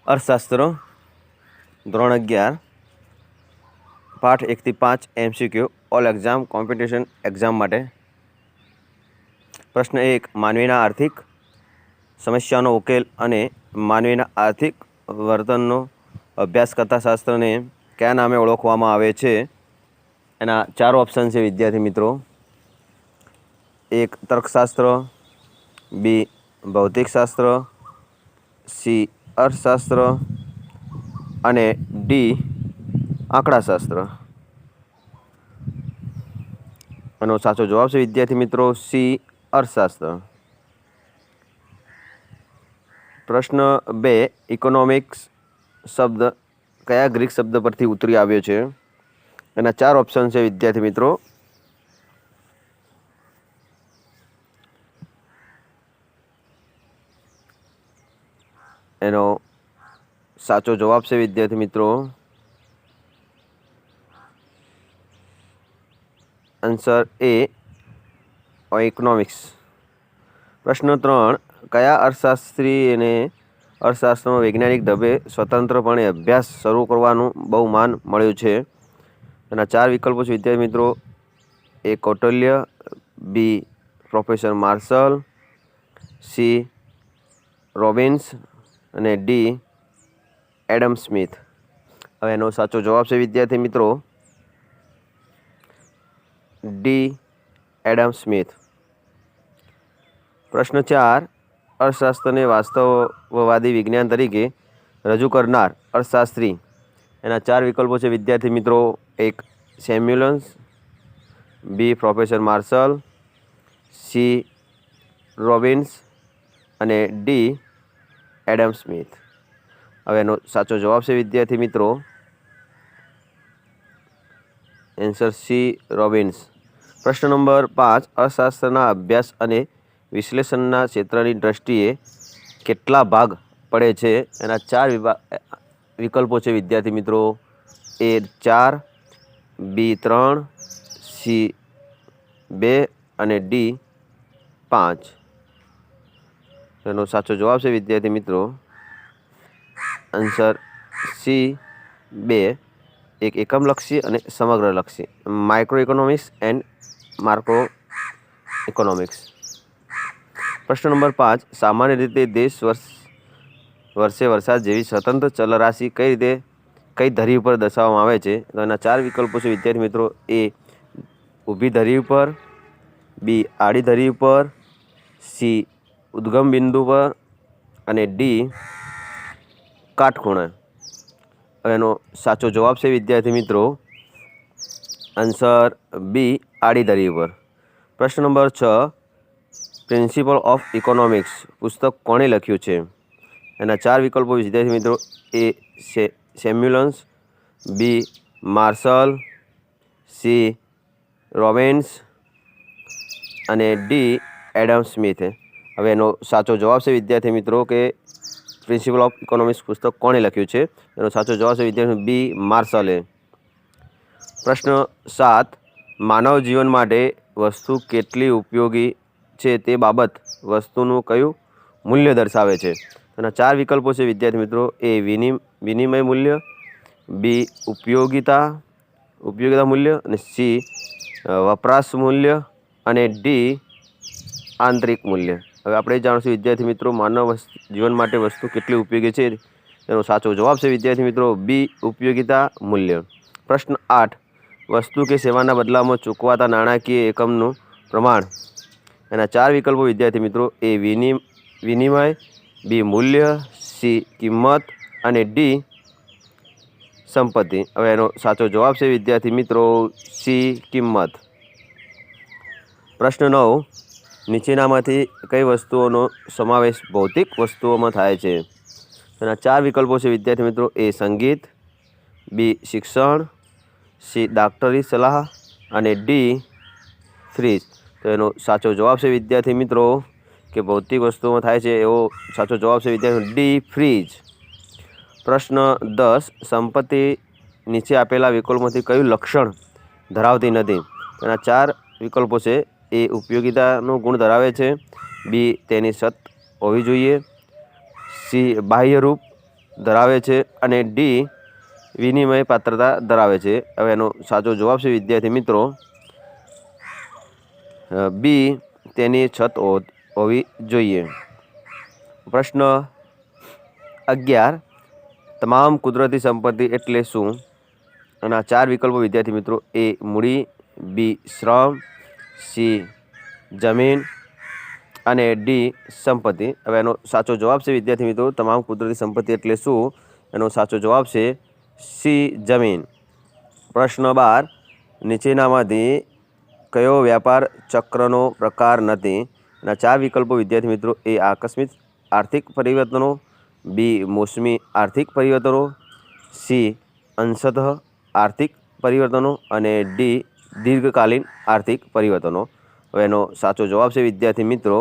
અર્થશાસ્ત્ર ધોરણ 11 પાઠ 1 થી 5 MCQ all exam competition exam માટે. પ્રશ્ન 1. માનવીના આર્થિક સમસ્યાનો ઉકેલ અને માનવીના આર્થિક વર્તનનો અભ્યાસ કરતા શાસ્ત્રને કયા નામે ઓળખવામાં આવે છે? એના 4 ઓપ્શન છે વિદ્યાર્થી મિત્રો. 1. તર્કશાસ્ત્ર, બી. ભૌતિકશાસ્ત્ર, સી. અર્થશાસ્ત્ર અને ડી. આંકડાશાસ્ત્ર. એનો સાચો જવાબ છે વિદ્યાર્થી મિત્રો સી. અર્થશાસ્ત્ર. પ્રશ્ન 2. ઇકોનોમિક્સ શબ્દ કયા ગ્રીક શબ્દ પરથી ઉતરી આવ્યો છે? એના 4 ઓપ્શન છે વિદ્યાર્થી મિત્રો. એનો સાચો જવાબ છે વિદ્યાર્થી મિત્રો આન્સર એ ઇકોનોમિક્સ. પ્રશ્ન 3. કયા અર્થશાસ્ત્રીને અર્થશાસ્ત્રનો વૈજ્ઞાનિક ઢબે સ્વતંત્રપણે અભ્યાસ શરૂ કરવાનું બહુમાન મળ્યું છે? એના 4 વિકલ્પો છે વિદ્યાર્થી મિત્રો. A. Kautilya, B. Professor Marshall, C. Robbins અને ડી. Adam Smith. હવે એનો સાચો જવાબ છે વિદ્યાર્થી મિત્રો ડી. Adam Smith. પ્રશ્ન 4. અર્થશાસ્ત્રને વાસ્તવવાદી વિજ્ઞાન તરીકે રજૂ કરનાર અર્થશાસ્ત્રી. એના 4 વિકલ્પો છે વિદ્યાર્થી મિત્રો. 1. Samuels, B. Professor Marshall, C. Robbins અને ડી. Adam Smith. હવે એનો સાચો જવાબ છે વિદ્યાર્થી મિત્રો આન્સર સી. રોબિન્સ. પ્રશ્ન નંબર 5. અર્થશાસ્ત્રના અભ્યાસ અને વિશ્લેષણના ક્ષેત્રની દ્રષ્ટિએ કેટલા ભાગ પડે છે? એના 4 વિકલ્પો છે વિદ્યાર્થી મિત્રો. એ. 4, બી. 3, સી. 2 અને ડી. 5. એનો સાચો જવાબ છે વિદ્યાર્થી મિત્રો આન્સર સી. 2. એક એકમલક્ષી અને સમગ્રલક્ષી. માઇક્રો ઇકોનોમિક્સ એન્ડ માર્કો ઇકોનોમિક્સ. પ્રશ્ન નંબર 5. સામાન્ય રીતે દેશ વર્ષે વરસાદ જેવી સ્વતંત્ર ચલરાશિ કઈ ધરી ઉપર દર્શાવવામાં આવે છે? તો એના 4 વિકલ્પો છે વિદ્યાર્થી મિત્રો. એ. ઊભી ધરી ઉપર, બી. આડી ધરી ઉપર, સી. ઉદ્ગમ બિંદુ પર અને ડી. કાટખૂણે. હવે એનો સાચો જવાબ છે વિદ્યાર્થી મિત્રો આન્સર બી. આડી ધરી ઉપર. પ્રશ્ન નંબર 6. પ્રિન્સિપલ ઓફ ઇકોનોમિક્સ પુસ્તક કોણે લખ્યું છે? એના 4 વિકલ્પો વિદ્યાર્થી મિત્રો. A. Samuels, B. Marshall, C. Robbins અને ડી. Adam Smith. હવે એનો સાચો જવાબ છે વિદ્યાર્થી મિત્રો કે પ્રિન્સિપલ ઓફ ઇકોનોમિક્સ પુસ્તક કોણે લખ્યું છે? એનો સાચો જવાબ છે વિદ્યાર્થી બી. માર્શલે. પ્રશ્ન 7. માનવ જીવન માટે વસ્તુ કેટલી ઉપયોગી છે તે બાબત વસ્તુનું કયું મૂલ્ય દર્શાવે છે? એના 4 વિકલ્પો છે વિદ્યાર્થી મિત્રો. એ. વિનિમય મૂલ્ય, બી. ઉપયોગિતા મૂલ્ય અને સી. વપરાશ મૂલ્ય અને ડી. આંતરિક મૂલ્ય. હવે આપણે જાણીશું વિદ્યાર્થી મિત્રો માનવ જીવન માટે વસ્તુ કેટલી ઉપયોગી છે. એનો સાચો જવાબ છે વિદ્યાર્થી મિત્રો બી. ઉપયોગિતા મૂલ્ય. પ્રશ્ન 8. વસ્તુ કે સેવાના બદલામાં ચૂકવાતા નાણાકીય એકમનું પ્રમાણ. એના 4 વિકલ્પો વિદ્યાર્થી મિત્રો. એ. વિનિમય, બી. મૂલ્ય, સી. કિંમત અને ડી. સંપત્તિ. હવે એનો સાચો જવાબ છે વિદ્યાર્થી મિત્રો સી. કિંમત. પ્રશ્ન 9. નીચેનામાંથી કઈ વસ્તુઓનો સમાવેશ ભૌતિક વસ્તુઓમાં થાય છે? એના 4 વિકલ્પો છે વિદ્યાર્થી મિત્રો. એ. સંગીત, બી. શિક્ષણ, સી. ડૉક્ટરી સલાહ અને ડી. ફ્રીજ. તો એનો સાચો જવાબ છે વિદ્યાર્થી મિત્રો કે ભૌતિક વસ્તુઓમાં થાય છે એવો સાચો જવાબ છે વિદ્યાર્થી ડી. ફ્રીજ. પ્રશ્ન 10. સંપત્તિ નીચે આપેલા વિકલ્પોમાંથી કયું લક્ષણ ધરાવતી નથી? એના 4 વિકલ્પો છે. એ. ઉપયોગિતાનો ગુણ ધરાવે છે, બી. તેની સત હોવી જોઈએ, સી. બાહ્ય રૂપ ધરાવે છે અને ડી વિનિમય પાત્રતા ધરાવે છે. હવે એનો સાચો જવાબ છે વિદ્યાર્થી મિત્રો બી તેની છત હોવી જોઈએ. પ્રશ્ન 11 તમામ કુદરતી સંપત્તિ એટલે શું? અને આ 4 વિકલ્પો વિદ્યાર્થી મિત્રો એ મૂડી, બી શ્રમ, સી જમીન અને ડી સંપત્તિ. હવે એનો સાચો જવાબ છે વિદ્યાર્થી મિત્રો તમામ કુદરતી સંપત્તિ એટલે શું? એનો સાચો જવાબ છે સી જમીન. પ્રશ્ન 12 નીચેનામાંથી કયો વ્યાપાર ચક્રનો પ્રકાર નથી? એના 4 વિકલ્પો વિદ્યાર્થી મિત્રો એ આકસ્મિક આર્થિક પરિવર્તનો, બી મોસમી આર્થિક પરિવર્તનો, સી અંશતઃ આર્થિક પરિવર્તનો અને ડી દીર્ઘકાલીન આર્થિક પરિવર્તનો. હવે એનો સાચો જવાબ છે વિદ્યાર્થી મિત્રો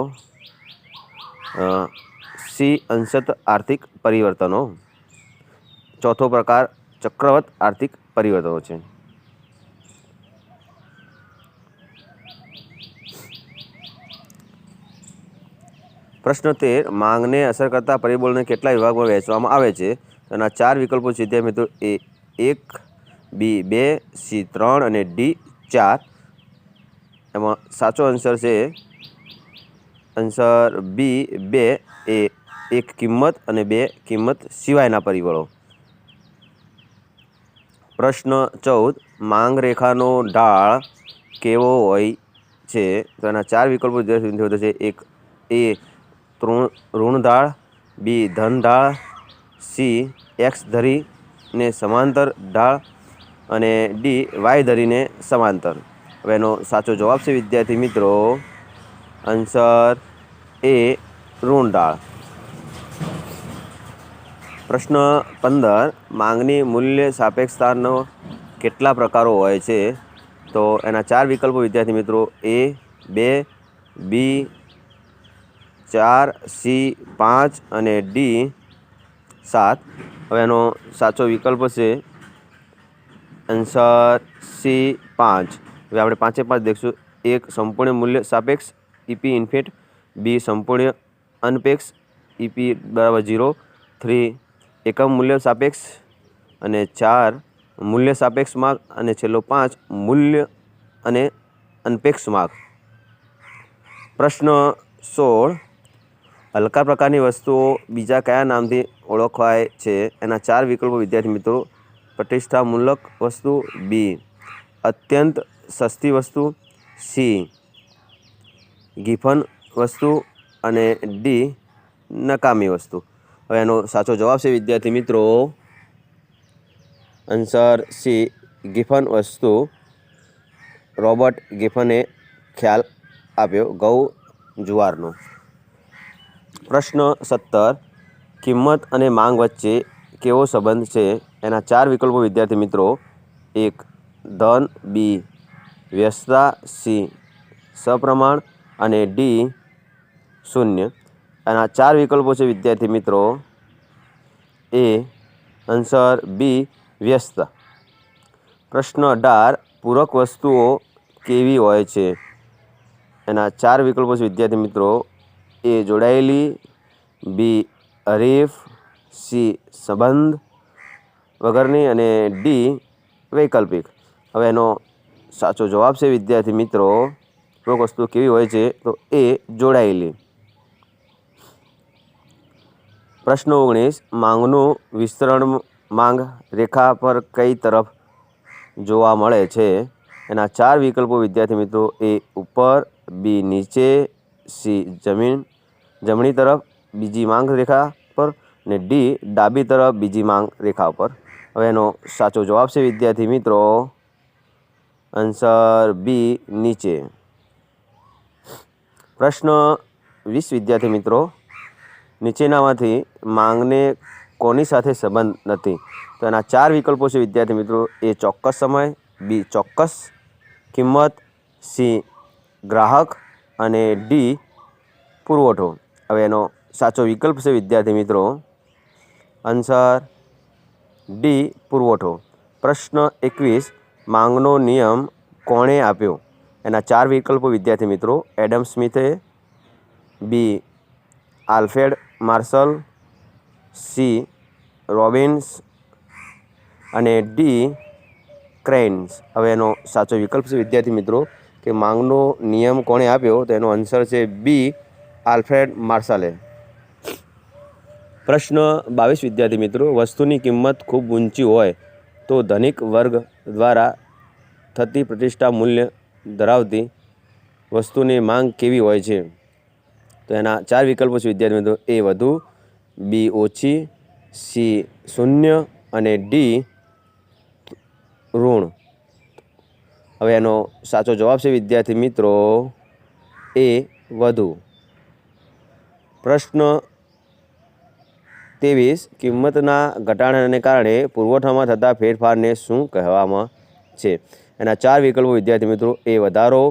સી અંશતઃ આર્થિક પરિવર્તનો. ચોથો પ્રકાર ચક્રવત આર્થિક પરિવર્તનો છે. પ્રશ્ન 13 માંગને અસર કરતા પરિબળોને કેટલા વિભાગમાં વહેંચવામાં આવે છે? તેના 4 વિકલ્પો છે વિદ્યાર્થી મિત્રો એ 1, બી 2, સી 3 અને ડી 4. એમાં સાચો આન્સર છે આન્સર બી 2 એ 1 કિંમત અને 2 કિંમત સિવાયના પરિબળો. પ્રશ્ન 14 માંગ રેખાનો ઢાળ કેવો હોય છે? તો એના 4 વિકલ્પો વિદ્યાર્થી મિત્રો છે. 1 એ ઋણ ઢાળ, બી ધન ઢાળ, સી એક્સ ધરીને સમાંતર ઢાળ અને ડી વાય ધરીને સમાંતર. હવે એનો સાચો જવાબ છે વિદ્યાર્થી મિત્રો આન્સર એ ઋણ ઢાળ. પ્રશ્ન 15 માંગની મૂલ્ય સાપેક્ષતાનો કેટલા પ્રકારો હોય છે? તો એના 4 વિકલ્પો વિદ્યાર્થી મિત્રો એ 2, બી 4, સી 5 અને ડી 7. હવે એનો સાચો વિકલ્પ છે આન્સર સી 5. હવે આપણે 5 દેખશું. 1 સંપૂર્ણ મૂલ્ય સાપેક્ષ ઈપી ઇન્ફિનિટ, બી સંપૂર્ણ અનપેક્ષ ઈપી બરાબર 0, 3 એકમ મૂલ્ય સાપેક્ષ અને 4 મૂલ્ય સાપેક્ષ માગ અને છેલ્લો 5 મૂલ્ય અને અનપેક્ષ માગ. પ્રશ્ન 16 હલકા પ્રકારની વસ્તુઓ બીજા કયા નામથી ઓળખાય છે? એના 4 વિકલ્પો વિદ્યાર્થી મિત્રો પ્રતિષ્ઠામૂલક વસ્તુ, બી અત્યંત સસ્તી વસ્તુ, સી ગિફન વસ્તુ અને ડી નકામી વસ્તુ. હવે એનો સાચો જવાબ છે વિદ્યાર્થી મિત્રો આન્સર સી ગિફન વસ્તુ. રોબર્ટ ગિફને ખ્યાલ આપ્યો ઘઉં જુવારનો. પ્રશ્ન 17 કિંમત અને માંગ વચ્ચે કેવો સંબંધ છે? એના 4 વિકલ્પો વિદ્યાર્થી મિત્રો 1 ધન, બી વ્યસ્તતા, સી સપ્રમાણ અને ડી 0. એના 4 વિકલ્પો છે વિદ્યાર્થી મિત્રો એ આન્સર બી વ્યસ્ત. પ્રશ્ન 18 પૂરક વસ્તુઓ કેવી હોય છે? એના 4 વિકલ્પો છે વિદ્યાર્થી મિત્રો એ જોડાયેલી, બી હરીફ, સી સંબંધ વગરની અને ડી વૈકલ્પિક. હવે એનો સાચો જવાબ છે વિદ્યાર્થી મિત્રો પૂરક વસ્તુઓ કેવી હોય છે? તો એ જોડાયેલી. પ્રશ્ન 19 માંગનું વિસ્તરણ માંગ રેખા પર કઈ તરફ જોવા મળે છે? એના 4 વિકલ્પો વિદ્યાર્થી મિત્રો એ ઉપર, બી નીચે, સી જમણી તરફ બીજી માંગ રેખા પર અને ડી ડાબી તરફ બીજી માંગ રેખા પર. હવે એનો સાચો જવાબ છે વિદ્યાર્થી મિત્રો આન્સર બી નીચે. પ્રશ્ન 20 વિદ્યાર્થી મિત્રો નીચેનામાંથી માંગને કોની સાથે સંબંધ નથી? તો એના 4 વિકલ્પો છે વિદ્યાર્થી મિત્રો એ ચોક્કસ સમય, બી ચોક્કસ કિંમત, સી ગ્રાહક અને ડી પુરવઠો. હવે એનો સાચો વિકલ્પ છે વિદ્યાર્થી મિત્રો આન્સર ડી પુરવઠો. પ્રશ્ન 21 માંગનો નિયમ કોણે આપ્યો? એના 4 વિકલ્પો વિદ્યાર્થી મિત્રો એડમ સ્મિથે, બી આલ્ફ્રેડ માર્શલ, સી રોબિન્સ અને ડી ક્રેન્સ. હવે એનો સાચો વિકલ્પ છે વિદ્યાર્થી મિત્રો કે માંગનો નિયમ કોણે આપ્યો? તો એનો આન્સર છે બી આલ્ફ્રેડ માર્શલે. પ્રશ્ન 22 વિદ્યાર્થી મિત્રો, વસ્તુની કિંમત ખૂબ ઊંચી હોય તો ધનિક વર્ગ દ્વારા થતી પ્રતિષ્ઠા મૂલ્ય ધરાવતી વસ્તુની માંગ કેવી હોય છે? તો એના 4 વિકલ્પો છે વિદ્યાર્થી મિત્રો. એ વધુ, બી ઓછી, સી શૂન્ય અને ડી ઋણ. હવે એનો સાચો જવાબ છે વિદ્યાર્થી મિત્રો એ વધુ. પ્રશ્ન 23, કિંમતના ઘટાડાને કારણે પુરવઠામાં થતા ફેરફારને શું કહેવામાં છે? એના 4 વિકલ્પો વિદ્યાર્થી મિત્રો. એ વધારો,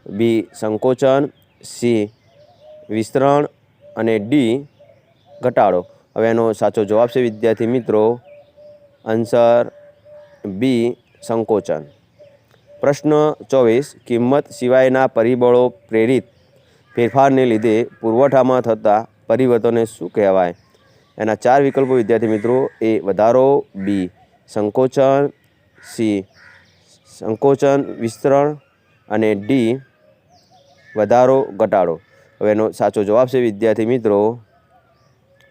બી સંકોચન, સી વિસ્તરણ અને ડી ઘટાડો. હવે એનો સાચો જવાબ છે વિદ્યાર્થી મિત્રો આન્સર બી સંકોચન. પ્રશ્ન 24, કિંમત સિવાયના પરિબળો પ્રેરિત ફેરફારને લીધે પુરવઠામાં થતા પરિવર્તનને શું કહેવાય? એના 4 વિકલ્પો વિદ્યાર્થી મિત્રો. એ વધારો, બી સંકોચન, સી સંકોચન વિસ્તરણ અને ડી વધારો ઘટાડો. હવે એનો સાચો જવાબ છે વિદ્યાર્થી મિત્રો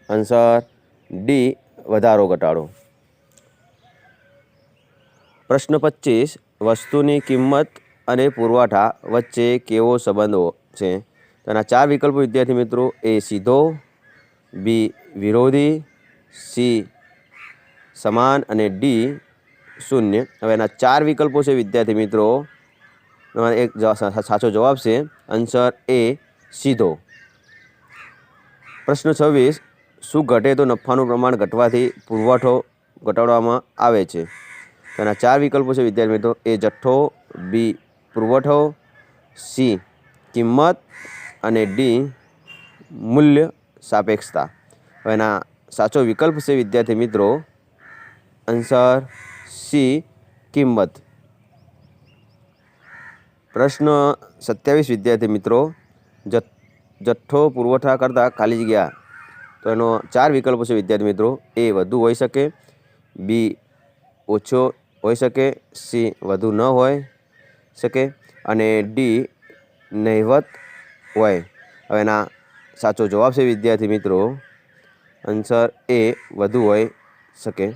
આન્સર ડી વધારો ઘટાડો. પ્રશ્ન 25, વસ્તુની કિંમત અને પુરવઠા વચ્ચે કેવો સંબંધ છે? તેના 4 વિકલ્પો વિદ્યાર્થી મિત્રો. એ સીધો, બી વિરોધી, સી સમાન અને ડી શૂન્ય. હવે એના 4 વિકલ્પો છે વિદ્યાર્થી મિત્રો. એક સાચો જવાબ છે આન્સર એ સીધો. પ્રશ્ન 26, શું ઘટે તો નફાનું પ્રમાણ ઘટવાથી પુરવઠો ઘટાડવામાં આવે છે? તેના 4 વિકલ્પો છે વિદ્યાર્થી મિત્રો. એ જથ્થો, બી પુરવઠો, સી કિંમત અને ડી મૂલ્ય સાપેક્ષતા. હવે એના સાચો વિકલ્પ છે વિદ્યાર્થી મિત્રો આન્સર સી કિંમત. પ્રશ્ન 27 વિદ્યાર્થી મિત્રો, જથ્થો પુરવઠા કરતાં ખાલી જગ્યા. તો એનો 4 વિકલ્પો છે વિદ્યાર્થી મિત્રો. એ વધુ હોઈ શકે, બી ઓછો હોઈ શકે, સી વધુ ન હોઈ શકે અને ડી નહિવત હોય. હવે એના સાચો જવાબ છે વિદ્યાર્થી મિત્રો આન્સર એ વધુ હોઈ શકે.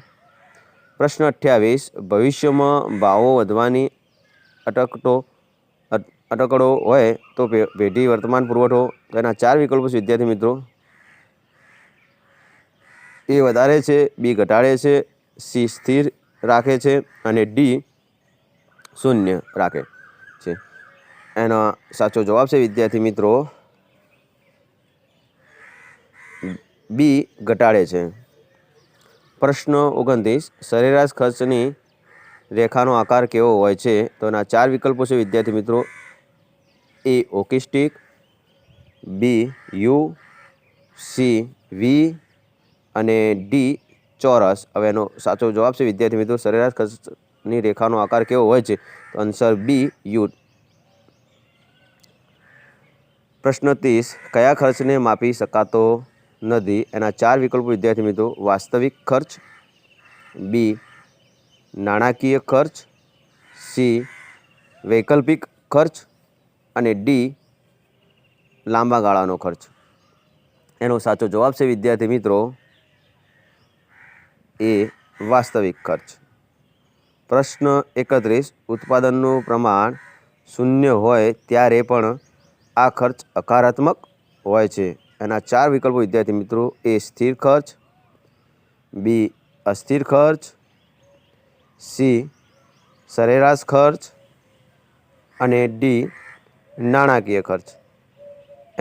પ્રશ્ન 28, ભવિષ્યમાં ભાવો વધવાની અટકળો હોય તો પેઢી વર્તમાન પુરવઠો. એના 4 વિકલ્પો છે વિદ્યાર્થી મિત્રો. એ વધારે છે, બી ઘટાડે છે, સી સ્થિર રાખે છે અને ડી શૂન્ય રાખે છે. એનો સાચો જવાબ છે વિદ્યાર્થી મિત્રો બી ઘટાડે છે. પ્રશ્ન 29, સરેરાશ ખર્ચની રેખાનો આકાર કેવો હોય છે? તો એના 4 વિકલ્પો છે વિદ્યાર્થી મિત્રો. A hockey stick, B U, C V અને ડી ચોરસ. હવે એનો સાચો જવાબ છે વિદ્યાર્થી મિત્રો સરેરાશ ખર્ચની રેખાનો આકાર કેવો હોય છે? તો આન્સર બી યુ. પ્રશ્ન 30, કયા ખર્ચને માપી શકાતો નથી? એના 4 વિકલ્પો વિદ્યાર્થી મિત્રો. વાસ્તવિક ખર્ચ, બી નાણાકીય ખર્ચ, સી વૈકલ્પિક ખર્ચ અને ડી લાંબા ગાળાનો ખર્ચ. એનો સાચો જવાબ છે વિદ્યાર્થી મિત્રો એ વાસ્તવિક ખર્ચ. પ્રશ્ન 31, ઉત્પાદનનું પ્રમાણ શૂન્ય હોય ત્યારે પણ આ ખર્ચ હકારાત્મક હોય છે. એના 4 વિકલ્પો વિદ્યાર્થી મિત્રો. એ સ્થિર ખર્ચ, બી અસ્થિર ખર્ચ, સી સરેરાશ ખર્ચ અને ડી નાણાકીય ખર્ચ.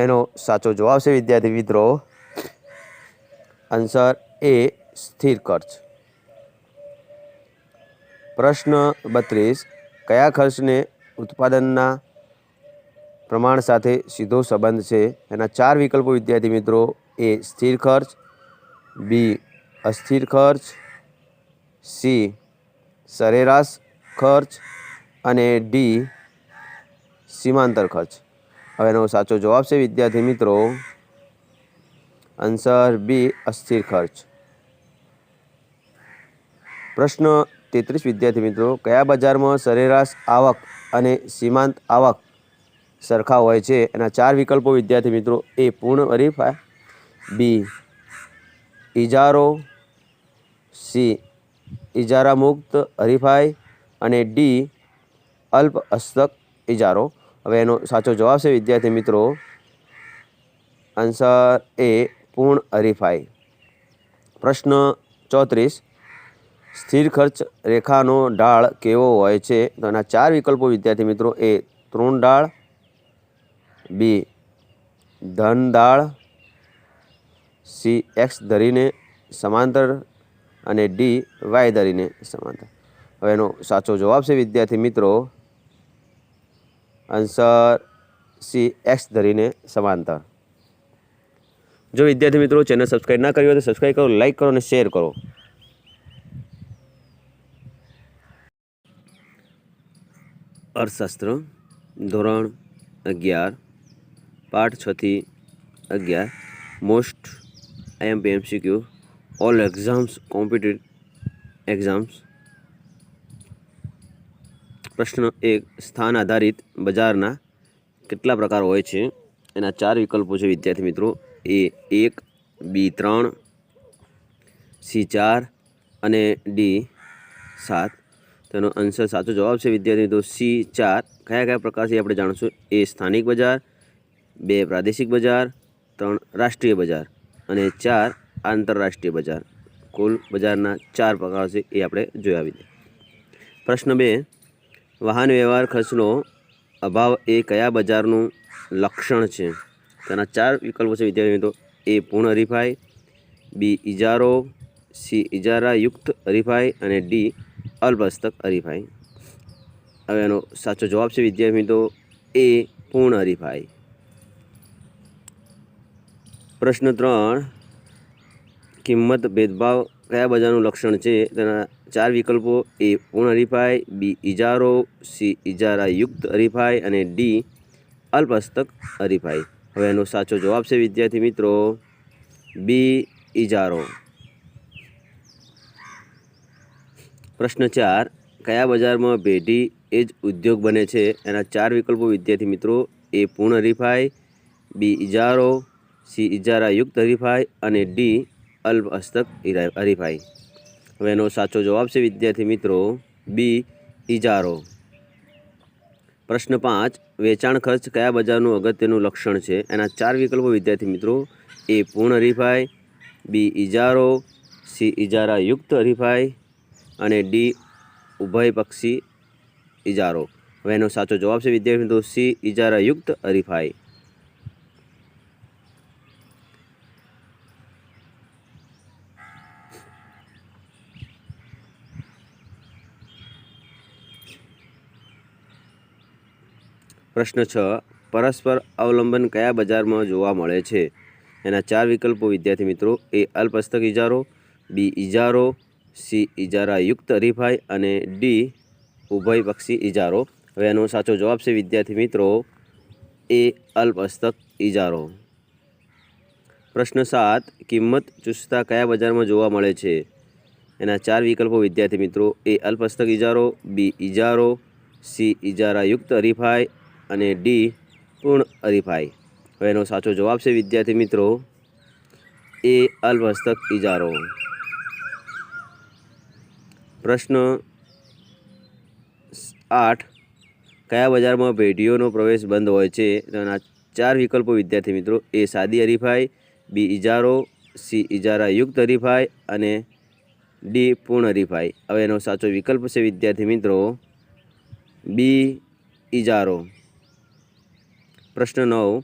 એનો સાચો જવાબ છે વિદ્યાર્થી મિત્રો આન્સર એ સ્થિર ખર્ચ. પ્રશ્ન 32, કયા ખર્ચને ઉત્પાદનના પ્રમાણ સાથે સીધો સંબંધ છે? એના 4 વિકલ્પો વિદ્યાર્થી મિત્રો. એ સ્થિર ખર્ચ, બી અસ્થિર ખર્ચ, સી સરેરાશ ખર્ચ અને ડી સીમાંતર ખર્ચ. હવે એનો સાચો જવાબ છે વિદ્યાર્થી મિત્રો આન્સર બી અસ્થિર ખર્ચ. પ્રશ્ન 33 વિદ્યાર્થી મિત્રો, કયા બજારમાં સરેરાશ આવક અને સીમાંત આવક સરખા હોય છે? એના 4 વિકલ્પો વિદ્યાર્થી મિત્રો. એ પૂર્ણ હરીફાઈ, બી ઇજારો, સી ઇજારા મુક્ત હરીફાઈ અને ડી અલ્પ હસ્તક ઇજારો. હવે એનો સાચો જવાબ છે વિદ્યાર્થી મિત્રો, આન્સર એ પૂર્ણ હરીફાઈ. પ્રશ્ન 34, સ્થિર ખર્ચ રેખાનો ઢાળ કેવો હોય છે? તો એના 4 વિકલ્પો વિદ્યાર્થી મિત્રો. એ તૃણ ઢાળ, બી ધન ઢાળ, સી એક્સ ધરીને સમાંતર અને ડી વાય ધરીને સમાંતર. હવે એનો સાચો જવાબ છે વિદ્યાર્થી મિત્રો, આન્સર સી એક્સ ધરીને સમાંતર. જો વિદ્યાર્થી મિત્રો ચેનલ સબસ્ક્રાઈબ ના કરી હોય તો સબસ્ક્રાઈબ કરો, લાઈક કરો અને શેર કરો. અર્થશાસ્ત્ર ધોરણ 11 પાઠ 6 થી 11 most IMP MCQ all exams competitive exams. પ્રશ્ન 1, સ્થાન આધારિત બજારના કેટલા પ્રકાર હોય છે? એના 4 વિકલ્પો છે વિદ્યાર્થી મિત્રો. એ 1, બી 3, સી 4 અને ડી 7. તેનો આન્સર સાચો જવાબ છે વિદ્યાર્થી મિત્રો સી 4. કયા કયા પ્રકાર છે આપણે જાણીશું. એ સ્થાનિક બજાર, 2 પ્રાદેશિક બજાર, 3 રાષ્ટ્રીય બજાર અને 4 આંતરરાષ્ટ્રીય બજાર. કુલ બજારના 4 પ્રકાર છે એ આપણે જોયા વિદ્યાર્થી. પ્રશ્ન 2, વાહન વ્યવહાર ખર્ચનો અભાવ એ કયા બજારનું લક્ષણ છે? તેના 4 વિકલ્પો છે વિદ્યાર્થી મિત્રો. એ પૂર્ણ હરીફાઈ, બી ઇજારો, સી ઇજારા યુક્ત હરીફાઈ અને ડી અલ્પ હસ્તક હરીફાઈ. હવે એનો સાચો જવાબ છે વિદ્યાર્થી મિત્રો એ પૂર્ણ હરીફાઈ. પ્રશ્ન 3, કિંમત ભેદભાવ કયા બજારનું લક્ષણ છે? તેના 4 વિકલ્પો. એ પૂર્ણ હરીફાઈ, બી ઇજારો, સી ઇજારા યુક્ત હરીફાઈ અને ડી અલ્પ હસ્તક હરીફાઈ. હવે એનો સાચો જવાબ છે વિદ્યાર્થી મિત્રો બી ઇજારો. પ્રશ્ન 4, કયા બજારમાં પેઢી એ જ ઉદ્યોગ બને છે? એના 4 વિકલ્પો વિદ્યાર્થી મિત્રો. એ પૂર્ણ હરીફાઈ, બી ઇજારો, સી ઇજારા યુક્ત હરીફાઈ અને ડી અલ્પ હસ્તક હરીફાઈ. હવે એનો સાચો જવાબ છે વિદ્યાર્થી મિત્રો બી ઇજારો. પ્રશ્ન 5, વેચાણ ખર્ચ કયા બજારનું અગત્યનું લક્ષણ છે? એના 4 વિકલ્પો વિદ્યાર્થી મિત્રો. એ પૂર્ણ હરીફાઈ, બી ઇજારો, સી ઇજારા યુક્ત હરીફાઈ અને ડી ઉભયપક્ષી ઇજારો. હવે એનો સાચો જવાબ છે વિદ્યાર્થી મિત્રો સી ઇજારા યુક્ત હરીફાઈ. પ્રશ્ન 6, પરસ્પર અવલંબન કયા બજારમાં જોવા મળે છે? એના 4 વિકલ્પો વિદ્યાર્થી મિત્રો. એ અલ્પ હસ્તક ઇજારો, બી ઇજારો, સી ઇજારા યુક્ત હરીફાઈ અને ડી ઉભયપક્ષી ઇજારો. હવે એનો સાચો જવાબ છે વિદ્યાર્થી મિત્રો એ અલ્પ હસ્તક ઇજારો. પ્રશ્ન 7, કિંમત ચૂસતા કયા બજારમાં જોવા મળે છે? એના 4 વિકલ્પો વિદ્યાર્થી મિત્રો. એ અલ્પ હસ્તક ઇજારો, બી ઇજારો, સી ઇજારા યુક્ત હરીફાઈ અને ડી પૂર્ણ હરીફાઈ. હવે એનો સાચો જવાબ છે વિદ્યાર્થી મિત્રો એ અલ્પ હસ્તક ઇજારો. પ્રશ્ન 8, કયા બજારમાં પેઢીઓનો પ્રવેશ બંધ હોય છે? તેના 4 વિકલ્પો વિદ્યાર્થી મિત્રો. એ સાદી હરીફાઈ, બી ઇજારો, સી ઇજારા યુક્ત હરીફાઈ અને ડી પૂર્ણ હરીફાઈ. હવે એનો સાચો વિકલ્પ છે વિદ્યાર્થી મિત્રો બી ઇજારો. પ્રશ્ન 9,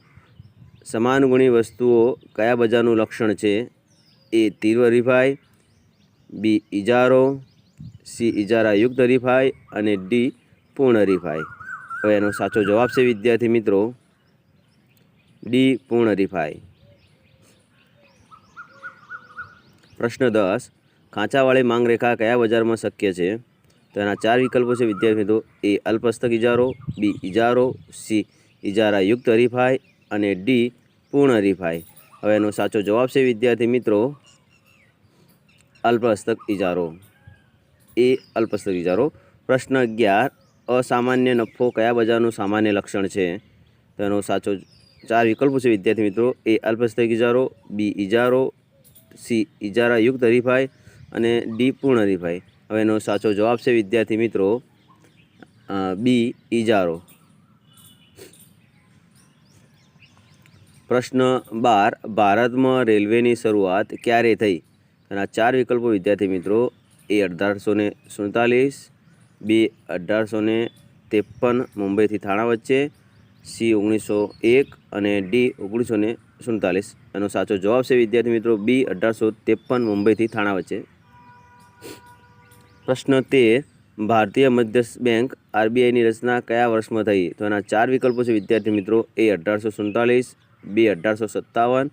સમાન ગુણી વસ્તુઓ કયા બજારનું લક્ષણ છે? એ તીવ્ર હરીફાઈ, બી ઇજારો, સી ઇજારા યુક્ત હરીફાઈ અને ડી પૂર્ણ હરીફાઈ. હવે એનો સાચો જવાબ છે વિદ્યાર્થી મિત્રો ડી પૂર્ણ હરીફાઈ. પ્રશ્ન 10, ખાંચાવાળી માંગ રેખા કયા બજારમાં શક્ય છે? તો એના 4 વિકલ્પો છે વિદ્યાર્થી મિત્રો. એ અલ્પ હસ્તક ઇજારો, બી ઇજારો, સી ઇજારા યુક્ત હરીફાઈ અને ડી પૂર્ણ હરીફાઈ. હવે એનો સાચો જવાબ છે વિદ્યાર્થી મિત્રો અલ્પ હસ્તક ઇજારો. એ અલ્પસ્તર વિચારો. પ્રશ્ન 11, અસામાન્ય નફો કયા બજારનું સામાન્ય લક્ષણ છે? તો એનો સાચો 4 વિકલ્પો છે વિદ્યાર્થી મિત્રો. એ અલ્પસ્થાયી ઇજારો, બી ઇજારો, સી ઇજારાયુક્ત હરીફાઈ અને ડી પૂર્ણ હરીફાઈ. હવે એનો સાચો જવાબ છે વિદ્યાર્થી મિત્રો બી ઇજારો. પ્રશ્ન 12, ભારતમાં રેલવેની શરૂઆત ક્યારે થઈ? એના 4 વિકલ્પો વિદ્યાર્થી મિત્રો. એ 1847, બી 1853 મુંબઈથી થાણા વચ્ચે, સી 1901 અને ડી 1947. એનો સાચો જવાબ છે વિદ્યાર્થી મિત્રો બી 1853 મુંબઈથી થાણા વચ્ચે. પ્રશ્ન 13, ભારતીય મધ્યસ્થ બેંક આરબીઆઈની રચના કયા વર્ષમાં થઈ? તો એના 4 વિકલ્પો છે વિદ્યાર્થી મિત્રો. એ 1847, બી 1857,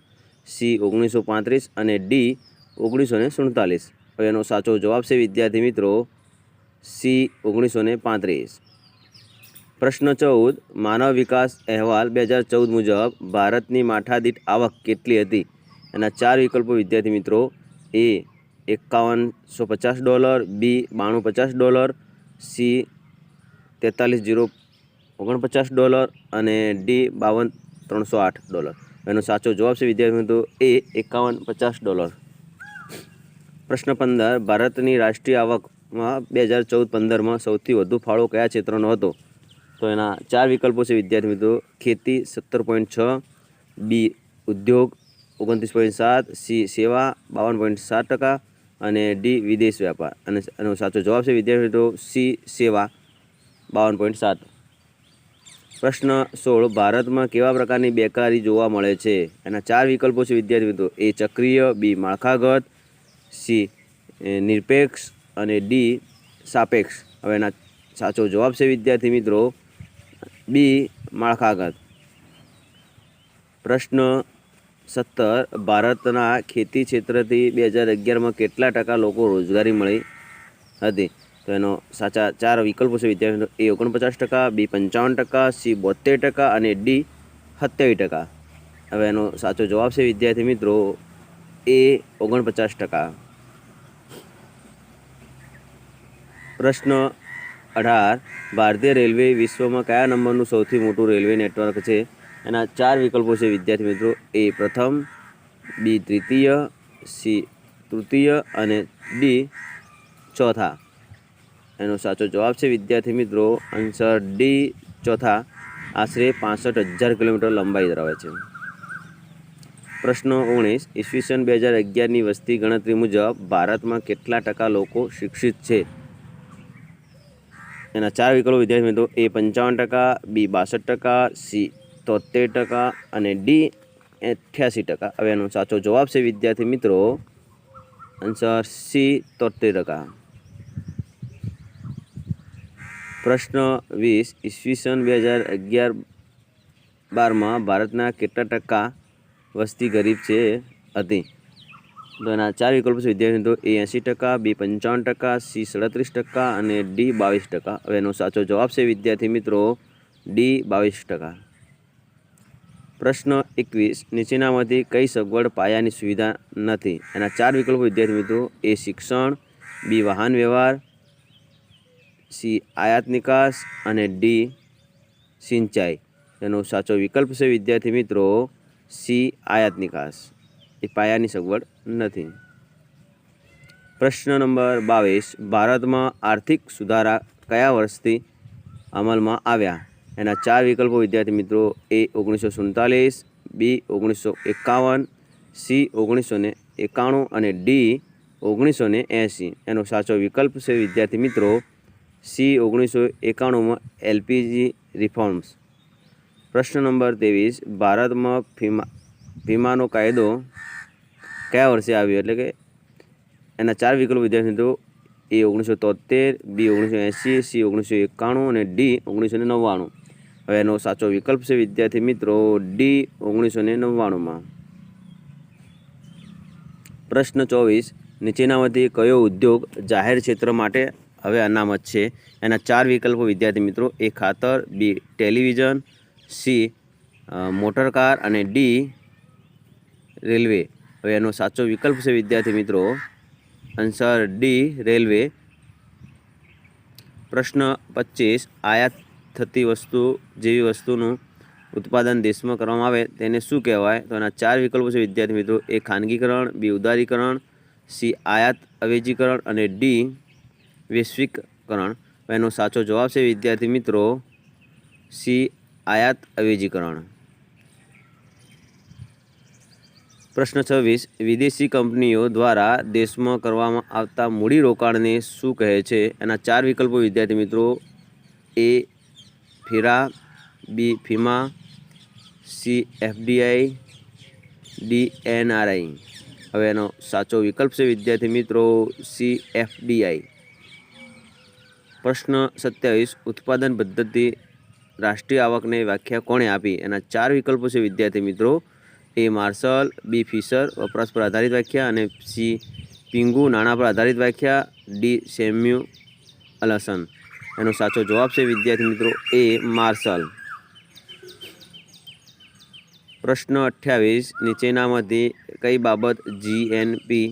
સી 1935 અને ડી 1947. હવે એનો સાચો જવાબ છે વિદ્યાર્થી મિત્રો સી 1935. પ્રશ્ન 14, માનવ વિકાસ અહેવાલ 2014 મુજબ ભારતની માથાદીઠ આવક કેટલી હતી? એના 4 વિકલ્પો વિદ્યાર્થી મિત્રો. એ $5150, બી $9250, સી $43,049 અને ડી $52,308. એનો સાચો જવાબ છે વિદ્યાર્થી મિત્રો એ $5150. પ્રશ્ન 15, ભારતની રાષ્ટ્રીય આવકમાં 2014-15માં સૌથી વધુ ફાળો કયા ક્ષેત્રનો હતો? તો એના 4 વિકલ્પો છે વિદ્યાર્થી મિત્રો. ખેતી 17.6, બી ઉદ્યોગ 29.7, સી સેવા 52.7% અને ડી વિદેશ વ્યાપાર. અને એનો સાચો જવાબ છે વિદ્યાર્થી મિત્રો સી સેવા 52.7. પ્રશ્ન 16, ભારતમાં કેવા પ્રકારની બેકારી જોવા મળે છે? એના 4 વિકલ્પો છે વિદ્યાર્થી મિત્રો. એ ચક્રીય, બી માળખાગત, સી નિરપેક્ષ અને ડી સાપેક્ષ. હવે એના સાચો જવાબ છે વિદ્યાર્થી મિત્રો બી માળખાગત. પ્રશ્ન 17, ભારતના ખેતી ક્ષેત્રથી 2011માં કેટલા ટકા લોકો રોજગારી મળી હતી? તો એનો સાચા 4 વિકલ્પો છે વિદ્યાર્થી મિત્રો. એ 49%, બી 55%, સી 72% અને ડી 27%. હવે એનો સાચો જવાબ છે વિદ્યાર્થી મિત્રો એ 49%. પ્રશ્ન 18, ભારતીય રેલવે વિશ્વમાં કયા નંબરનું સૌથી મોટું રેલવે નેટવર્ક છે? એના 4 વિકલ્પો છે વિદ્યાર્થી મિત્રો. એ પ્રથમ, બી દ્વિતીય, સી તૃતીય અને ડી ચોથા. એનો સાચો જવાબ છે વિદ્યાર્થી મિત્રો આન્સર ડી ચોથા. આશરે 65,000 કિલોમીટર લંબાઈ ધરાવે છે. પ્રશ્ન 19, ઈસવીસન 2011ની વસ્તી ગણતરી મુજબ ભારતમાં કેટલા ટકા લોકો શિક્ષિત છે? એના 4 વિકલ્પો વિદ્યાર્થી મિત્રો. એ 55%, બી 62%, સી 73% અને ડી 88%. હવે એનો સાચો જવાબ છે વિદ્યાર્થી મિત્રો આન્સર સી 73%. પ્રશ્ન 20, ઈસવીસન 2011-12માં ભારતના કેટલા ટકા વસ્તી ગરીબ છે હતી? તો એના 4 વિકલ્પો છે વિદ્યાર્થી મિત્રો. એ 80%, બી 55%, સી 37% અને ડી 22%. હવે એનો સાચો જવાબ છે વિદ્યાર્થી મિત્રો ડી 22%. પ્રશ્ન 21, નીચેનામાંથી કઈ સગવડ પાયાની સુવિધા નથી? એના 4 વિકલ્પો વિદ્યાર્થી મિત્રો. એ શિક્ષણ, બી વાહન વ્યવહાર, સી આયાત નિકાસ અને ડી સિંચાઈ. એનો સાચો વિકલ્પ છે વિદ્યાર્થી મિત્રો સી આયાત નિકાસ. એ પાયાની સગવડ નથી. પ્રશ્ન નંબર 22, ભારતમાં આર્થિક સુધારા કયા વર્ષથી અમલમાં આવ્યા? એના 4 વિકલ્પો વિદ્યાર્થી મિત્રો. એ 1947, બી 1951, સી 1991 અને ડી 1980. એનો સાચો વિકલ્પ છે વિદ્યાર્થી મિત્રો સી 1991માં એલપીજી રિફોર્મ્સ. પ્રશ્ન નંબર 23, ભારતમાં ફીમાનો કાયદો કયા વર્ષે આવ્યો? એટલે કે એના 4 વિકલ્પો વિદ્યાર્થી મિત્રો. એ 1973, બી 1980, સી 1991 અને ડી 1999. હવે એનો સાચો વિકલ્પ છે વિદ્યાર્થી મિત્રો ડી 1999માં. પ્રશ્ન 24, નીચેનામાંથી કયો ઉદ્યોગ જાહેર ક્ષેત્ર માટે હવે અનામત છે? એના 4 વિકલ્પો વિદ્યાર્થી મિત્રો. એ ખાતર, બી ટેલિવિઝન, સી મોટરકાર અને ડી રેલવે. હવે એનો સાચો વિકલ્પ છે વિદ્યાર્થી મિત્રો આન્સર ડી રેલવે. પ્રશ્ન 25 આયાત થતી વસ્તુ જેવી વસ્તુનું ઉત્પાદન દેશમાં કરવામાં આવે તેને શું કહેવાય? તો એના 4 વિકલ્પો છે વિદ્યાર્થી મિત્રો. એ ખાનગીકરણ, બી ઉદારીકરણ, સી આયાત અવેજીકરણ અને ડી વૈશ્વિકકરણ. એનો સાચો જવાબ છે વિદ્યાર્થી મિત્રો સી આયાત અવેજીકરણ. પ્રશ્ન 26 વિદેશી કંપનીઓ દ્વારા દેશમાં કરવામાં આવતા મૂડીરોકાણને શું કહે છે? એના 4 વિકલ્પો વિદ્યાર્થી મિત્રો. એ ફીરા, બી ફીમા, સી એફડીઆઈ, ડી એનઆરઆઈ. હવે એનો સાચો વિકલ્પ છે વિદ્યાર્થી મિત્રો સી એફડીઆઈ. પ્રશ્ન 27 ઉત્પાદન પદ્ધતિ રાષ્ટ્રીય આવકને વ્યાખ્યા કોણે આપી? એના 4 વિકલ્પો છે વિદ્યાર્થી મિત્રો. એ માર્શલ, બી ફિશર વપરાશ પર આધારિત વ્યાખ્યા અને સી પિંગુ નાણાં પર આધારિત વ્યાખ્યા, ડી સેમ્યુઅલસન. એનો સાચો જવાબ છે વિદ્યાર્થી મિત્રો એ માર્શલ. પ્રશ્ન 28 નીચેનામાંથી કઈ બાબત જીએનપી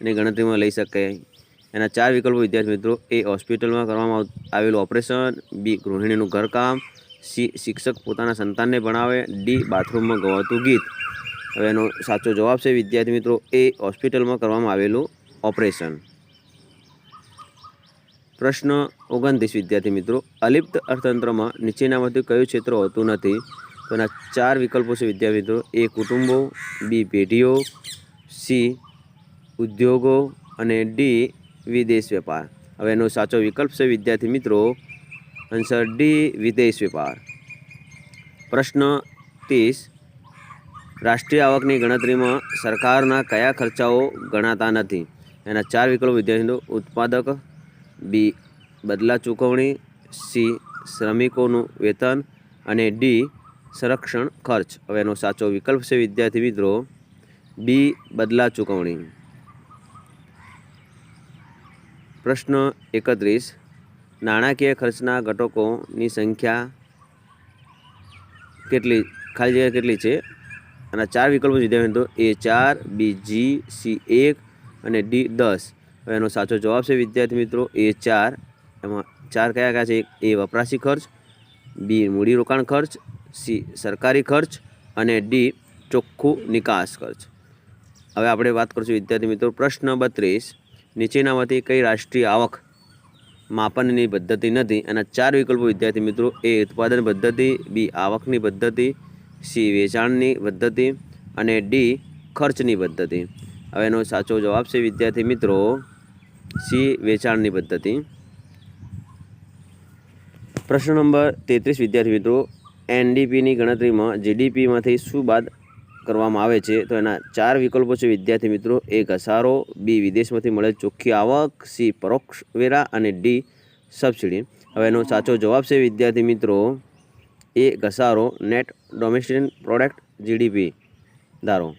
ની ગણતરીમાં લઈ શકાય? એના 4 વિકલ્પો વિદ્યાર્થી મિત્રો. એ હોસ્પિટલમાં કરવામાં આવેલું ઓપરેશન, બી ગૃહિણીનું ઘરકામ, સી શિક્ષક પોતાના સંતાનને ભણાવે, ડી બાથરૂમમાં ગવાતું ગીત. હવે એનો સાચો જવાબ છે વિદ્યાર્થી મિત્રો એ હોસ્પિટલમાં કરવામાં આવેલું ઓપરેશન. પ્રશ્ન 29 વિદ્યાર્થી મિત્રો. અલિપ્ત અર્થતંત્રમાં નીચેનામાંથી કયું ક્ષેત્ર હોતું નથી? તો એના 4 વિકલ્પો છે વિદ્યાર્થી મિત્રો. એ કુટુંબો, બી પેઢીઓ, સી ઉદ્યોગો અને ડી વિદેશ વેપાર. હવે એનો સાચો વિકલ્પ છે વિદ્યાર્થી મિત્રો આન્સર ડી વિદેશ વેપાર. પ્રશ્ન 30 રાષ્ટ્રીય આવકની ગણતરીમાં સરકારના કયા ખર્ચાઓ ગણાતા નથી? એના 4 વિકલ્પો વિદ્યાર્થી મિત્રો. ઉત્પાદક, બી બદલા ચૂકવણી, સી શ્રમિકોનું વેતન અને ડી સંરક્ષણ ખર્ચ. હવે એનો સાચો વિકલ્પ છે વિદ્યાર્થી મિત્રો બી બદલા ચૂકવણી. પ્રશ્ન 31 નાણાકીય ખર્ચના ઘટકોની સંખ્યા કેટલી ખાલી જગ્યા કેટલી છે? અને 4 વિકલ્પો વિદ્યાર્થી મિત્રો. એ 4, બી જી, સી 1 અને ડી 10. હવે એનો સાચો જવાબ છે વિદ્યાર્થી મિત્રો એ 4. એમાં 4 કયા કયા છે? એ વપરાશી ખર્ચ, બી મૂડીરોકાણ ખર્ચ, સી સરકારી ખર્ચ અને ડી ચોખ્ખું નિકાસ ખર્ચ. હવે આપણે વાત કરીશું વિદ્યાર્થી મિત્રો પ્રશ્ન 32 નીચેનામાંથી કઈ રાષ્ટ્રીય આવક માપનની પદ્ધતિ નથી? એના 4 વિકલ્પો વિદ્યાર્થી મિત્રો. એ ઉત્પાદન પદ્ધતિ, બી આવકની પદ્ધતિ, સી વેચાણની પદ્ધતિ અને ડી ખર્ચની પદ્ધતિ. હવે એનો સાચો જવાબ છે વિદ્યાર્થી મિત્રો સી વેચાણની પદ્ધતિ. પ્રશ્ન નંબર 33 વિદ્યાર્થી મિત્રો. એનડીપીની ગણતરીમાં જીડીપીમાંથી શું બાદ કરવામાં આવે છે? તો એના 4 વિકલ્પો છે વિદ્યાર્થી મિત્રો. એ ઘસારો, બી વિદેશમાંથી મળે ચોખ્ખી આવક, સી પરોક્ષ વેરા અને ડી સબસિડી. હવે એનો સાચો જવાબ છે વિદ્યાર્થી મિત્રો એ ઘસારો, નેટ ડોમેસ્ટિક પ્રોડક્ટ જીડીપી ધારો.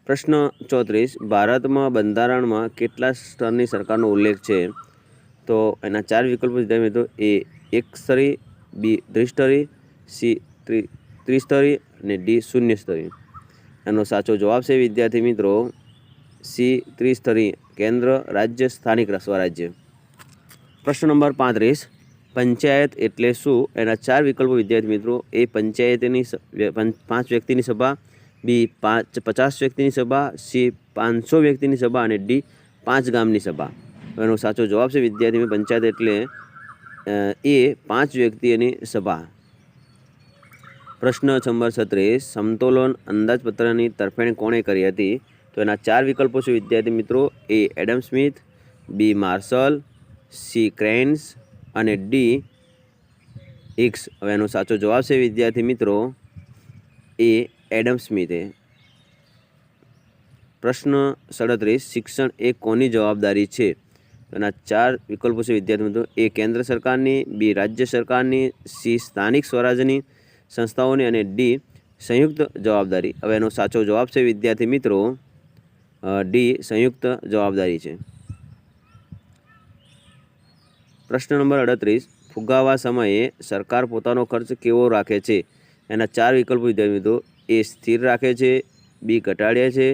પ્રશ્ન 34 ભારતમાં બંધારણમાં કેટલા સ્તરની સરકારનો ઉલ્લેખ છે? તો એના 4 વિકલ્પો વિદ્યાર્થી મિત્રો. એ એકસ્તરી, બી દ્વિસ્તરી, સી ત્રિસ્તરી અને ડી શૂન્ય સ્તરી. એનો સાચો જવાબ છે વિદ્યાર્થી મિત્રો સી ત્રિસ્તરી કેન્દ્ર, રાજ્ય, સ્થાનિક સ્વરાજ્ય. પ્રશ્ન નંબર 35 પંચાયત એટલે શું? એના 4 વિકલ્પો વિદ્યાર્થી મિત્રો. એ પંચાયતની 5 વ્યક્તિની સભા, બી 50 વ્યક્તિની સભા, સી 500 વ્યક્તિની સભા અને ડી 5 ગામની સભા. એનો સાચો જવાબ છે વિદ્યાર્થી મિત્રો પંચાયત એટલે એ 5 વ્યક્તિની સભા. પ્રશ્ન નંબર 36 સમતોલન અંદાજપત્રની તરફેણ કોણે કરી હતી? તો એના 4 વિકલ્પો છે વિદ્યાર્થી મિત્રો. એ એડમ સ્મિથ, બી માર્શલ, સી ક્રેન્સ અને ડી હિક્સ. હવે એનો સાચો જવાબ છે વિદ્યાર્થી મિત્રો એ એડમ સ્મિથે. પ્રશ્ન 37 શિક્ષણ એ કોની જવાબદારી છે? એના 4 વિકલ્પો છે વિદ્યાર્થી મિત્રો. એ કેન્દ્ર સરકારની, બી રાજ્ય સરકારની, સી સ્થાનિક સ્વરાજ્યની સંસ્થાઓની અને ડી સંયુક્ત જવાબદારી. હવે એનો સાચો જવાબ છે વિદ્યાર્થી મિત્રો ડી સંયુક્ત જવાબદારી છે. પ્રશ્ન નંબર 38 ફુગાવા સમયે સરકાર પોતાનો ખર્ચ કેવો રાખે છે? એના 4 વિકલ્પો વિદ્યાર્થી મિત્રો. એ સ્થિર રાખે છે, બી ઘટાડે છે,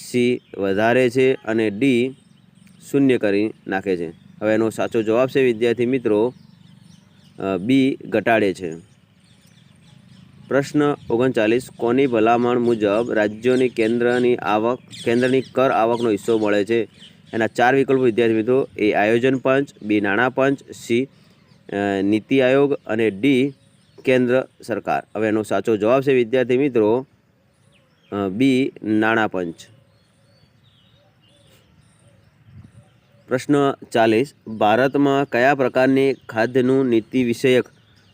સી વધારે છે અને ડી શૂન્ય કરી નાખે છે. હવે એનો સાચો જવાબ છે વિદ્યાર્થી મિત્રો બી ઘટાડે છે. પ્રશ્ન 39 કોની ભલામણ મુજબ રાજ્યોની કેન્દ્રની કર આવકનો હિસ્સો મળે છે? એના 4 વિકલ્પો વિદ્યાર્થી મિત્રો: એ આયોજન પંચ, બી નાણાં પંચ, સી નીતિ આયોગ અને ડી કેન્દ્ર સરકાર. હવે એનો સાચો જવાબ છે વિદ્યાર્થી મિત્રો બી નાણાં પંચ. પ્રશ્ન 40 ભારતમાં કયા પ્રકારની ખાદ્યનું નીતિ વિષયક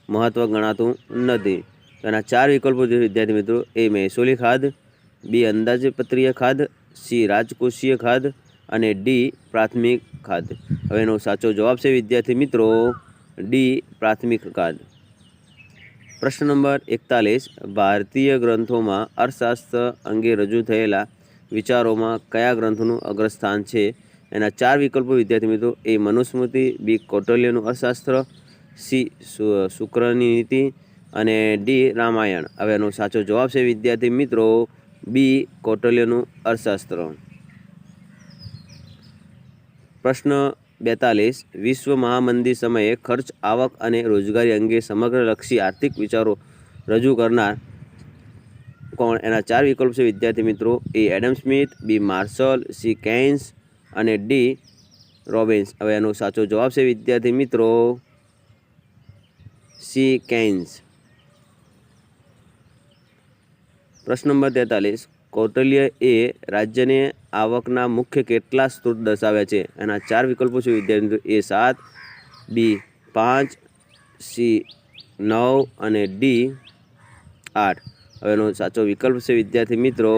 મહત્વ ગણાતું નથી? એના 4 વિકલ્પો વિદ્યાર્થી મિત્રો: એ મહેસૂલી ખાદ્ય, બી અંદાજપત્રીય ખાદ્ય, સી રાજકોષીય ખાદ્ય અને ડી પ્રાથમિક ખાદ્ય. હવે એનો સાચો જવાબ છે વિદ્યાર્થી મિત્રો ડી પ્રાથમિક ખાદ્ય. પ્રશ્ન નંબર 41 ભારતીય ગ્રંથોમાં અર્થશાસ્ત્ર અંગે રજૂ થયેલા વિચારોમાં કયા ગ્રંથોનું અગ્રસ્થાન છે? એના 4 વિકલ્પો વિદ્યાર્થી મિત્રો: એ મનુસ્મૃતિ, બી કૌટિલ્યનું અર્થશાસ્ત્ર, સી શુક્રની નીતિ અને ડી રામાયણ. હવે એનો સાચો જવાબ છે વિદ્યાર્થી મિત્રો બી કૌટિલ્યનું અર્થશાસ્ત્ર. પ્રશ્ન 42 વિશ્વ મહામંદી સમયે ખર્ચ, આવક અને રોજગારી અંગે સમગ્રલક્ષી આર્થિક વિચારો રજૂ કરનાર કોણ? એના 4 વિકલ્પ છે વિદ્યાર્થી મિત્રો: એ એડમ સ્મિથ, બી માર્શલ, સી કેન્સ અને ડી રોબિન્સ. હવે એનો સાચો જવાબ છે વિદ્યાર્થી મિત્રો સી કેન્સ. પ્રશ્ન નંબર 43 કૌટિલ્ય એ રાજ્યને આવકના મુખ્ય કેટલા સ્ત્રોત દર્શાવ્યા છે? એના 4 વિકલ્પો છે વિદ્યાર્થી મિત્રો: એ 7, બી 5, સી 9 અને ડી 8. હવે એનો સાચો વિકલ્પ છે વિદ્યાર્થી મિત્રો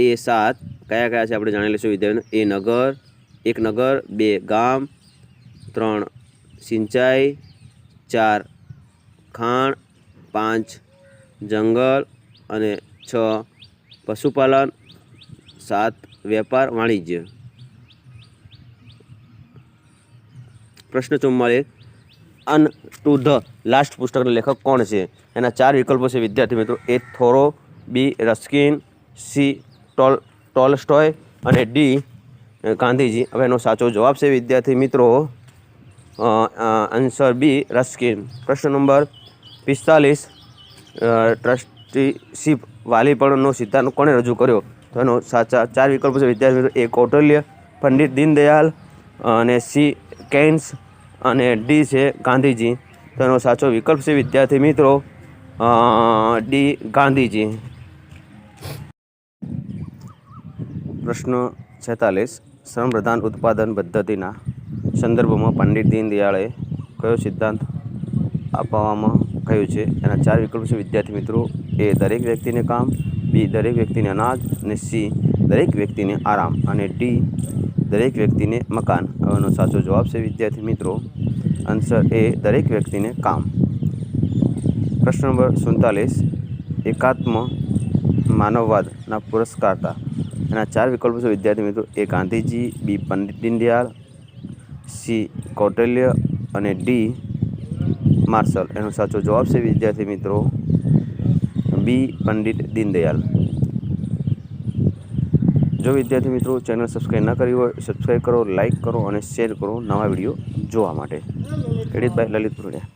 એ 7. કયા કયા છે આપણે જાણી લઈશું વિદ્યાર્થી: એ નગર, 1 નગર, 2 ગામ, 3 સિંચાઈ, 4 ખાણ, 5 જંગલ અને 6 પશુપાલન, 7 વેપાર વાણિજ્ય. પ્રશ્ન 44 અન ટુ ધ લાસ્ટ પુસ્તકના લેખક કોણ છે? એના 4 વિકલ્પો છે વિદ્યાર્થી મિત્રો: એ થોરો, બી રસ્કિન, સી ટોલસ્ટોય અને ડી ગાંધીજી. હવે એનો સાચો જવાબ છે વિદ્યાર્થી મિત્રો આન્સર બી રસ્કિન. પ્રશ્ન નંબર 45 ટ્રસ્ટીશીપ વાલીપણનો સિદ્ધાંત કોણે રજૂ કર્યો? તો એનો સાચા 4 વિકલ્પો છે વિદ્યાર્થી મિત્રો: એ કૌટિલ્ય, પંડિત દીનદયાળ અને સી કેન્સ અને ડી છે ગાંધીજી. તો એનો સાચો વિકલ્પ છે વિદ્યાર્થી મિત્રો ડી ગાંધીજી. પ્રશ્ન 46 શ્રમ પ્રધાન ઉત્પાદન પદ્ધતિના સંદર્ભમાં પંડિત દીનદયાળે કયો સિદ્ધાંત આપવામાં કયું છે? એના 4 વિકલ્પો છે વિદ્યાર્થી મિત્રો: એ દરેક વ્યક્તિને કામ, બી દરેક વ્યક્તિને અનાજ અને સી દરેક વ્યક્તિને આરામ અને ડી દરેક વ્યક્તિને મકાન. એનો સાચો જવાબ છે વિદ્યાર્થી મિત્રો આન્સર એ દરેક વ્યક્તિને કામ. પ્રશ્ન નંબર 47 એકાત્મ માનવવાદના પુરસ્કારતા. એના 4 વિકલ્પો છે વિદ્યાર્થી મિત્રો: એ ગાંધીજી, બી પંડિત દીનદયાળ, સી કૌટિલ્ય અને ડી માર્શલ. એનો સાચો જવાબ છે વિદ્યાર્થી મિત્રો બી પંડિત દીનદયાળ. જો વિદ્યાર્થી મિત્રો ચેનલ સબસ્ક્રાઈબ ના કરી હોય સબસ્ક્રાઈબ કરો, લાઇક કરો અને શેર કરો નવા વિડીયો જોવા માટે. ખેડૂત ભાઈ લલિત પુરડિયા.